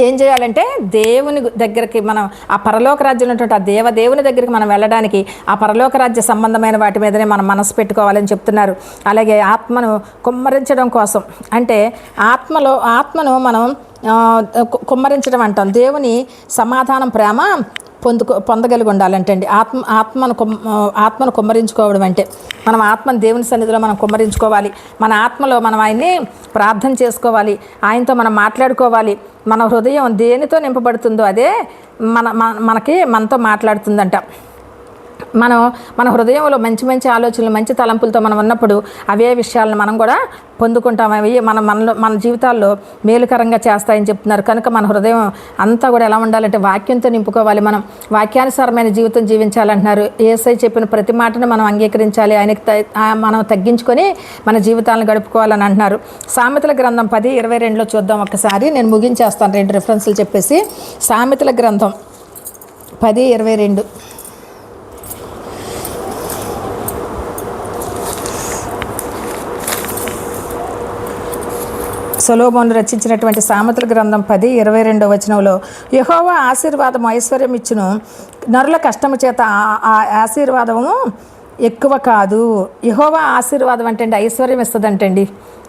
ఏం చేయాలంటే దేవుని దగ్గరికి మనం ఆ పరలోక రాజ్యం ఉన్నటువంటి ఆ దేవుని దగ్గరికి మనం వెళ్ళడానికి ఆ పరలోక రాజ్య సంబంధమైన వాటి మీదనే మనం మనసు పెట్టుకోవాలని చెప్తున్నారు. అలాగే ఆత్మను కుమ్మరించడం కోసం అంటే ఆత్మను మనం కుమ్మరించడం అంటాం. దేవుని సమాధానం ప్రేమ పొందగలిగి ఉండాలంటండి. ఆత్మను కుమ్మరించుకోవడం అంటే మనం ఆత్మను దేవుని సన్నిధిలో మనం కుమ్మరించుకోవాలి. మన ఆత్మలో మనం ఆయన్ని ప్రార్థన చేసుకోవాలి, ఆయనతో మనం మాట్లాడుకోవాలి. మన హృదయం దేనితో నింపబడుతుందో అదే మనతో మాట్లాడుతుందంట. మన హృదయంలో మంచి మంచి ఆలోచనలు, మంచి తలంపులతో మనం ఉన్నప్పుడు అవే విషయాలను మనం కూడా పొందుకుంటాం. అవి మన జీవితాల్లో మేలుకరంగా చేస్తాయని చెప్తున్నారు. కనుక మన హృదయం అంతా కూడా ఎలా ఉండాలంటే వాక్యంతో నింపుకోవాలి. మనం వాక్యానుసారమైన జీవితం జీవించాలంటున్నారు. యేసయ్య చెప్పిన ప్రతి మాటను మనం అంగీకరించాలి, ఆయనకి మనం తగ్గించుకొని మన జీవితాలను గడుపుకోవాలని అంటున్నారు. సామెతల గ్రంథం 10:22 చూద్దాం ఒకసారి. నేను ముగించేస్తాను 2 రిఫరెన్స్లు చెప్పేసి. సామెతల గ్రంథం 10:22. సొలొమోను రచించినటువంటి సామెతల గ్రంథం 10:22 వచనంలో యెహోవా ఆశీర్వాదము ఐశ్వర్యం ఇచ్చును, నరుల కష్టము చేత ఆ ఆశీర్వాదము ఎక్కువ కాదు. యెహోవా ఆశీర్వాదం అంటే ఐశ్వర్యం ఇస్తుందంటండి.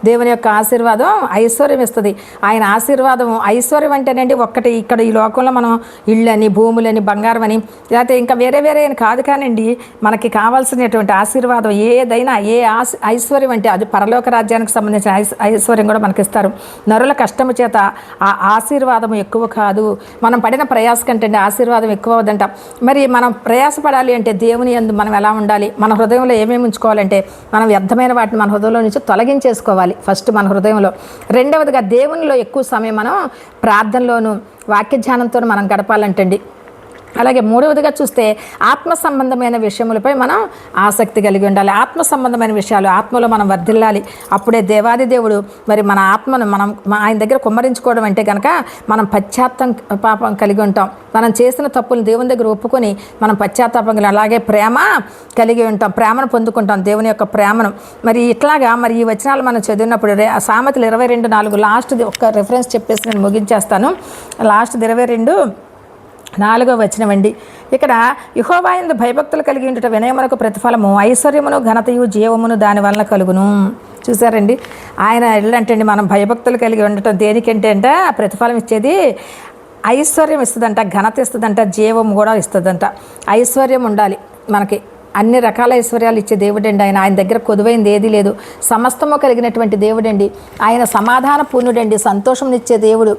దేవుని యొక్క ఆశీర్వాదం ఐశ్వర్యం ఇస్తుంది. ఆయన ఆశీర్వాదం ఐశ్వర్యం అంటేనండి ఒక్కటి ఇక్కడ ఈ లోకంలో మనం ఇళ్ళని, భూములని, బంగారం అని లేకపోతే ఇంకా వేరే అని కాదు. కానండి మనకి కావాల్సినటువంటి ఆశీర్వాదం ఏదైనా ఐశ్వర్యం అంటే అది పరలోక రాజ్యానికి సంబంధించిన ఐశ్వర్యం కూడా మనకి ఇస్తారు. నరుల కష్టము చేత ఆ ఆశీర్వాదం ఎక్కువ కాదు. మనం పడిన ప్రయాస కంటే ఆశీర్వాదం ఎక్కువ అవుదంట. మరి మనం ప్రయాసపడాలి అంటే దేవుని యందు మనం ఎలా ఉండాలి? మన హృదయంలో ఏమేమి ఉంచుకోవాలంటే మనం వ్యర్థమైన వాటిని మన హృదయంలో నుంచి తొలగించేసుకోవాలి ఫస్ట్ మన హృదయంలో. రెండవదిగా దేవునిలో ఎక్కువ సమయం మనం ప్రార్థనలోను వాక్య ధ్యానంతో మనం గడపాలంటండి. అలాగే మూడవదిగా చూస్తే ఆత్మ సంబంధమైన విషయములపై మనం ఆసక్తి కలిగి ఉండాలి. ఆత్మ సంబంధమైన విషయాలు, ఆత్మలో మనం వర్ధిల్లాలి. అప్పుడే దేవాది దేవుడు మరి మన ఆత్మను మనం ఆయన దగ్గర కుమ్మరించుకోవడం అంటే కనుక మనం పశ్చాత్తాపం కలిగి ఉంటాం. మనం చేసిన తప్పులు దేవుని దగ్గర ఒప్పుకొని మనం పశ్చాత్తాపం కలిగి, అలాగే ప్రేమ కలిగి ఉంటాం, ప్రేమను పొందుకుంటాం, దేవుని యొక్క ప్రేమను. మరి ఇట్లాగా మరి ఈ వచనాలు మనం చదివినప్పుడు సామెతలు 22:4 లాస్ట్ది ఒక్క రిఫరెన్స్ చెప్పేసి నేను ముగించేస్తాను. లాస్ట్ది 22:4 వచనమండి. ఇక్కడ యెహోవా యందు భయభక్తులు కలిగి ఉండుట వినయమునకు ప్రతిఫలము, ఐశ్వర్యమును ఘనతయు జీవమును దాని వలన కలుగును. చూసారండి, ఆయన ఎల్లంటండి మనం భయభక్తులు కలిగి ఉండటం దేనికంటే అంటే ప్రతిఫలం ఇచ్చేది ఐశ్వర్యం ఇస్తుందంట, ఘనత ఇస్తుందంట, జీవం కూడా ఇస్తుందంట. ఐశ్వర్యం ఉండాలి మనకి. అన్ని రకాల ఐశ్వర్యాలు ఇచ్చే దేవుడండి ఆయన దగ్గర కొదువైంది ఏదీ లేదు. సమస్తము కలిగినటువంటి దేవుడండి ఆయన. సమాధాన పూర్ణుడండి, సంతోషం ఇచ్చే దేవుడు.